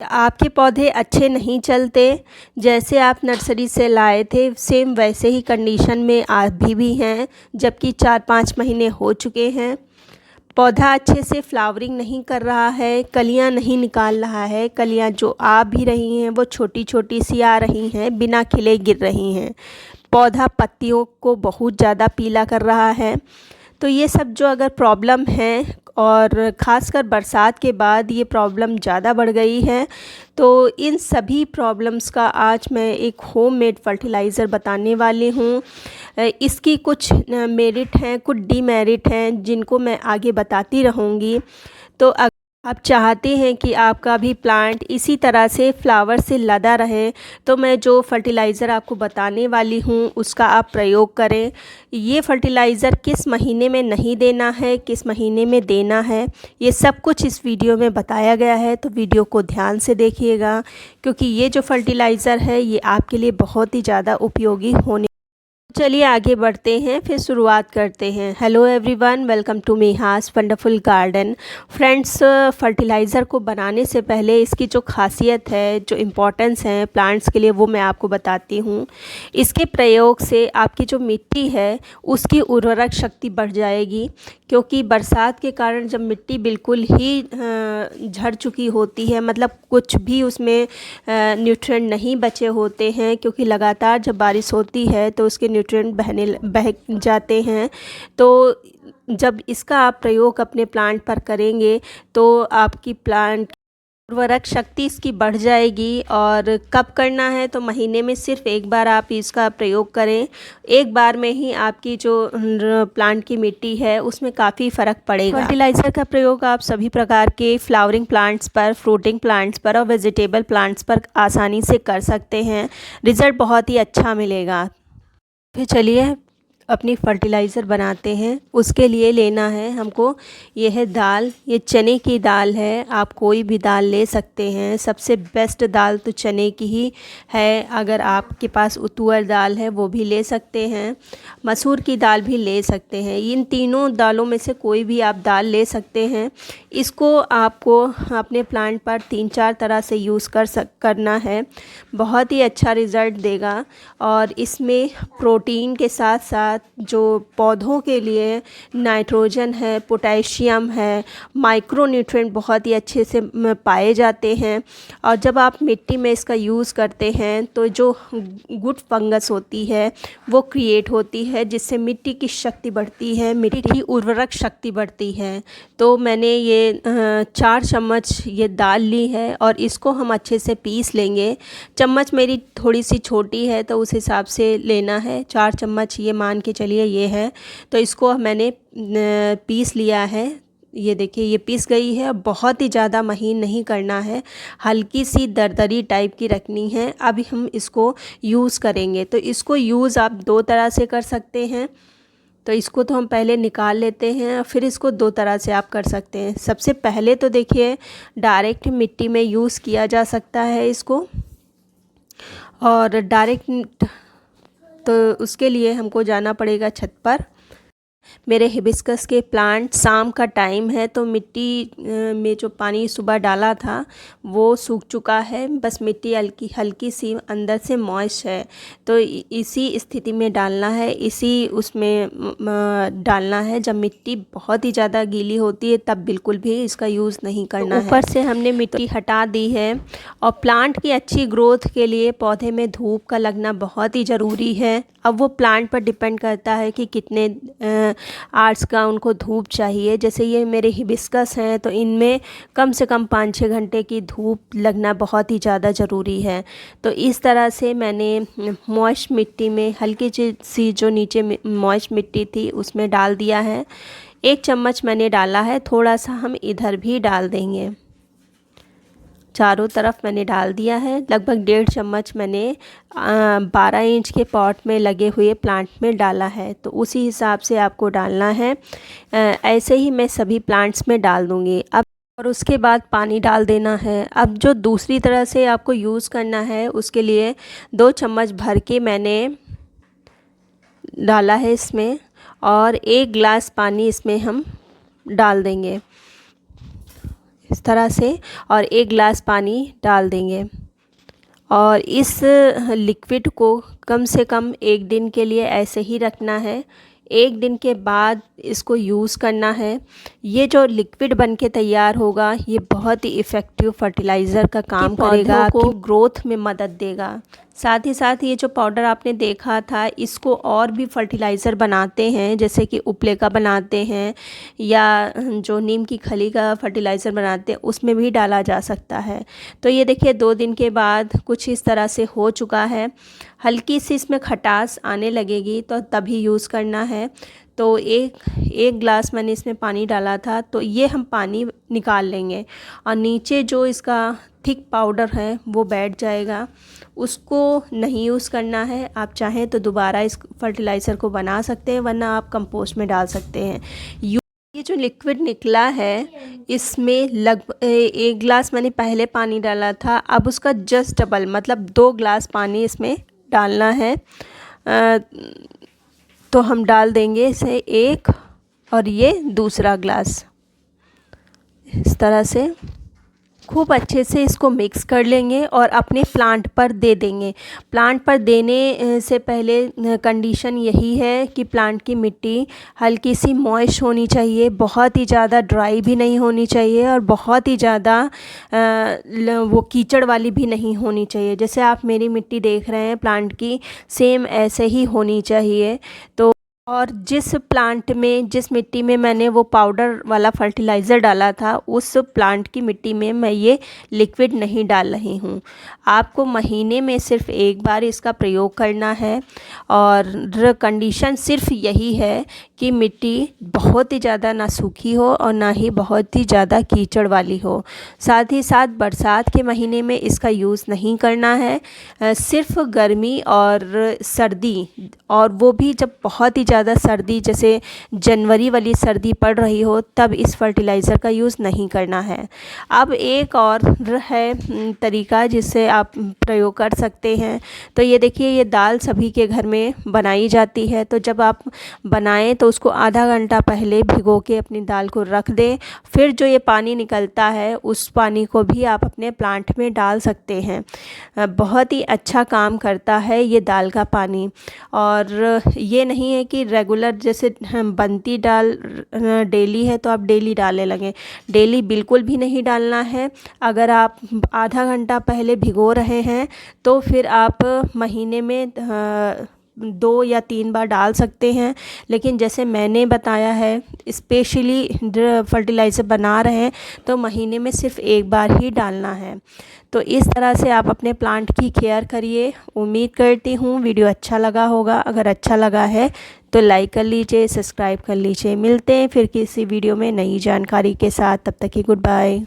आपके पौधे अच्छे नहीं चलते, जैसे आप नर्सरी से लाए थे सेम वैसे ही कंडीशन में अभी भी हैं, जबकि 4-5 महीने हो चुके हैं। पौधा अच्छे से फ्लावरिंग नहीं कर रहा है, कलियां नहीं निकाल रहा है। कलियां जो आ भी रही हैं वो छोटी छोटी सी आ रही हैं, बिना खिले गिर रही हैं। पौधा पत्तियों को बहुत ज़्यादा पीला कर रहा है। तो ये सब जो अगर प्रॉब्लम है, और ख़ासकर बरसात के बाद ये प्रॉब्लम ज़्यादा बढ़ गई है, तो इन सभी प्रॉब्लम्स का आज मैं एक होममेड फर्टिलाइज़र बताने वाली हूँ। इसकी कुछ मेरिट हैं, कुछ डीमेरिट हैं, जिनको मैं आगे बताती रहूँगी। तो आप चाहते हैं कि आपका भी प्लांट इसी तरह से फ्लावर से लदा रहे, तो मैं जो फर्टिलाइज़र आपको बताने वाली हूँ उसका आप प्रयोग करें। ये फर्टिलाइज़र किस महीने में नहीं देना है, किस महीने में देना है, ये सब कुछ इस वीडियो में बताया गया है। तो वीडियो को ध्यान से देखिएगा, क्योंकि ये जो फर्टिलाइज़र है ये आपके लिए बहुत ही ज़्यादा उपयोगी होने। चलिए आगे बढ़ते हैं, फिर शुरुआत करते हैं। Hello everyone, welcome to Neha's wonderful garden. Friends, fertiliser को बनाने से पहले इसकी जो खासियत है, जो इम्पोर्टेंस है प्लांट्स के लिए, वो मैं आपको बताती हूँ। इसके प्रयोग से आपकी जो मिट्टी है उसकी उर्वरक शक्ति बढ़ जाएगी, क्योंकि बरसात के कारण जब मिट्टी बिल्कुल ही झड़ चुकी होती है, मतलब कुछ भी उसमें न्यूट्रिएंट नहीं बचे होते हैं, क्योंकि लगातार जब बारिश होती है तो उसके न्यूट्रिएंट बह जाते हैं। तो जब इसका आप प्रयोग अपने प्लांट पर करेंगे तो आपकी प्लांट उर्वरक शक्ति इसकी बढ़ जाएगी। और कब करना है, तो महीने में सिर्फ एक बार आप इसका प्रयोग करें। एक बार में ही आपकी जो प्लांट की मिट्टी है उसमें काफ़ी फ़र्क पड़ेगा। फर्टिलाइज़र का प्रयोग आप सभी प्रकार के फ्लावरिंग प्लांट्स पर, फ्रूटिंग प्लांट्स पर और वेजिटेबल प्लांट्स पर आसानी से कर सकते हैं। रिज़ल्ट बहुत ही अच्छा मिलेगा। फिर चलिए अपनी फर्टिलाइज़र बनाते हैं। उसके लिए लेना है हमको, ये है दाल, ये चने की दाल है। आप कोई भी दाल ले सकते हैं, सबसे बेस्ट दाल तो चने की ही है। अगर आपके पास तुअर दाल है वो भी ले सकते हैं, मसूर की दाल भी ले सकते हैं। इन तीनों दालों में से कोई भी आप दाल ले सकते हैं। इसको आपको अपने प्लांट पर 3-4 तरह से यूज़ करना है, बहुत ही अच्छा रिज़ल्ट देगा। और इसमें प्रोटीन के साथ साथ जो पौधों के लिए नाइट्रोजन है, पोटेशियम है, माइक्रो न्यूट्रिएंट बहुत ही अच्छे से पाए जाते हैं। और जब आप मिट्टी में इसका यूज़ करते हैं तो जो गुड फंगस होती है वो क्रिएट होती है, जिससे मिट्टी की शक्ति बढ़ती है, मिट्टी की उर्वरक शक्ति बढ़ती है। तो मैंने ये 4 चम्मच ये दाल ली है और इसको हम अच्छे से पीस लेंगे। चम्मच मेरी थोड़ी सी छोटी है तो उस हिसाब से लेना है। 4 चम्मच ये मान के चलिए ये है। तो इसको मैंने पीस लिया है। ये देखिए ये पीस गई है। बहुत ही ज़्यादा महीन नहीं करना है, हल्की सी दरदरी टाइप की रखनी है। अभी हम इसको यूज़ करेंगे, तो इसको यूज़ आप 2 तरह से कर सकते हैं। तो इसको तो हम पहले निकाल लेते हैं, फिर इसको 2 तरह से आप कर सकते हैं। सबसे पहले तो देखिए डायरेक्ट मिट्टी में यूज़ किया जा सकता है इसको, और डायरेक्ट तो उसके लिए हमको जाना पड़ेगा छत पर। मेरे हिबिस्कस के प्लांट शाम का टाइम है, तो मिट्टी में जो पानी सुबह डाला था वो सूख चुका है, बस मिट्टी हल्की हल्की सी अंदर से मॉइस्ट है। तो इसी स्थिति में डालना है, इसी उसमें डालना है। जब मिट्टी बहुत ही ज़्यादा गीली होती है तब बिल्कुल भी इसका यूज़ नहीं करना है। ऊपर से हमने मिट्टी हटा दी है। और प्लांट की अच्छी ग्रोथ के लिए पौधे में धूप का लगना बहुत ही ज़रूरी है। अब वो प्लांट पर डिपेंड करता है कि कितने आवर्स का उनको धूप चाहिए। जैसे ये मेरे हिबिस्कस हैं तो इनमें कम से कम 5-6 घंटे की धूप लगना बहुत ही ज़्यादा ज़रूरी है। तो इस तरह से मैंने मॉइस्ट मिट्टी में हल्की सी जो नीचे मॉइस्ट मिट्टी थी उसमें डाल दिया है। 1 चम्मच मैंने डाला है, थोड़ा सा हम इधर भी डाल देंगे। चारों तरफ मैंने डाल दिया है। लगभग 1.5 चम्मच मैंने 12 इंच के पॉट में लगे हुए प्लांट में डाला है, तो उसी हिसाब से आपको डालना है। ऐसे ही मैं सभी प्लांट्स में डाल दूँगी। अब और उसके बाद पानी डाल देना है। अब जो दूसरी तरह से आपको यूज़ करना है उसके लिए 2 चम्मच भर के मैंने डाला है इसमें, और 1 गिलास पानी इसमें हम डाल देंगे। इस तरह से, और 1 गिलास पानी डाल देंगे। और इस लिक्विड को कम से कम 1 दिन के लिए ऐसे ही रखना है। 1 दिन के बाद इसको यूज़ करना है। ये जो लिक्विड बन के तैयार होगा ये बहुत ही इफ़ेक्टिव फर्टिलाइज़र का काम करेगा, आपको ग्रोथ में मदद देगा। साथ ही साथ ये जो पाउडर आपने देखा था इसको और भी फर्टिलाइज़र बनाते हैं, जैसे कि उपले का बनाते हैं या जो नीम की खली का फर्टिलाइज़र बनाते हैं उसमें भी डाला जा सकता है। तो ये देखिए 2 दिन के बाद कुछ इस तरह से हो चुका है। हल्की सी इसमें खटास आने लगेगी तो तभी यूज़ करना है। तो एक गिलास मैंने इसमें पानी डाला था, तो ये हम पानी निकाल लेंगे और नीचे जो इसका थिक पाउडर है वो बैठ जाएगा, उसको नहीं यूज़ करना है। आप चाहें तो दोबारा इस फर्टिलाइज़र को बना सकते हैं, वरना आप कंपोस्ट में डाल सकते हैं। ये जो लिक्विड निकला है इसमें लगभग 1 गिलास मैंने पहले पानी डाला था, अब उसका जस्ट डबल मतलब 2 गिलास पानी इसमें डालना है। तो हम डाल देंगे इसे 1 और ये दूसरा ग्लास। इस तरह से खूब अच्छे से इसको मिक्स कर लेंगे और अपने प्लांट पर दे देंगे। प्लांट पर देने से पहले कंडीशन यही है कि प्लांट की मिट्टी हल्की सी मॉइस्ट होनी चाहिए, बहुत ही ज़्यादा ड्राई भी नहीं होनी चाहिए और बहुत ही ज़्यादा वो कीचड़ वाली भी नहीं होनी चाहिए। जैसे आप मेरी मिट्टी देख रहे हैं प्लांट की, सेम ऐसे ही होनी चाहिए। तो और जिस प्लांट में, जिस मिट्टी में मैंने वो पाउडर वाला फर्टिलाइज़र डाला था, उस प्लांट की मिट्टी में मैं ये लिक्विड नहीं डाल रही हूँ। आपको महीने में सिर्फ़ 1 बार इसका प्रयोग करना है और कंडीशन सिर्फ यही है कि मिट्टी बहुत ही ज़्यादा ना सूखी हो और ना ही बहुत ही ज़्यादा कीचड़ वाली हो। साथ ही साथ बरसात के महीने में इसका यूज़ नहीं करना है, सिर्फ गर्मी और सर्दी, और वो भी जब बहुत ही ज़्यादा सर्दी जैसे जनवरी वाली सर्दी पड़ रही हो तब इस फर्टिलाइज़र का यूज़ नहीं करना है। अब एक और है तरीका जिससे आप प्रयोग कर सकते हैं। तो ये देखिए, ये दाल सभी के घर में बनाई जाती है, तो जब आप बनाएं तो उसको आधा घंटा पहले भिगो के अपनी दाल को रख दें। फिर जो ये पानी निकलता है उस पानी को भी आप अपने प्लांट में डाल सकते हैं। बहुत ही अच्छा काम करता है ये दाल का पानी। और ये नहीं है कि रेगुलर जैसे बनती दाल डेली है तो आप डेली डालने लगें, डेली बिल्कुल भी नहीं डालना है। अगर आप आधा घंटा पहले भिगो रहे हैं तो फिर आप महीने में 2 या 3 बार डाल सकते हैं। लेकिन जैसे मैंने बताया है, स्पेशली फर्टिलाइज़र बना रहे हैं तो महीने में सिर्फ 1 बार ही डालना है। तो इस तरह से आप अपने प्लांट की केयर करिए। उम्मीद करती हूँ वीडियो अच्छा लगा होगा। अगर अच्छा लगा है तो लाइक कर लीजिए, सब्सक्राइब कर लीजिए। मिलते हैं फिर किसी वीडियो में नई जानकारी के साथ, तब तक की गुड बाय।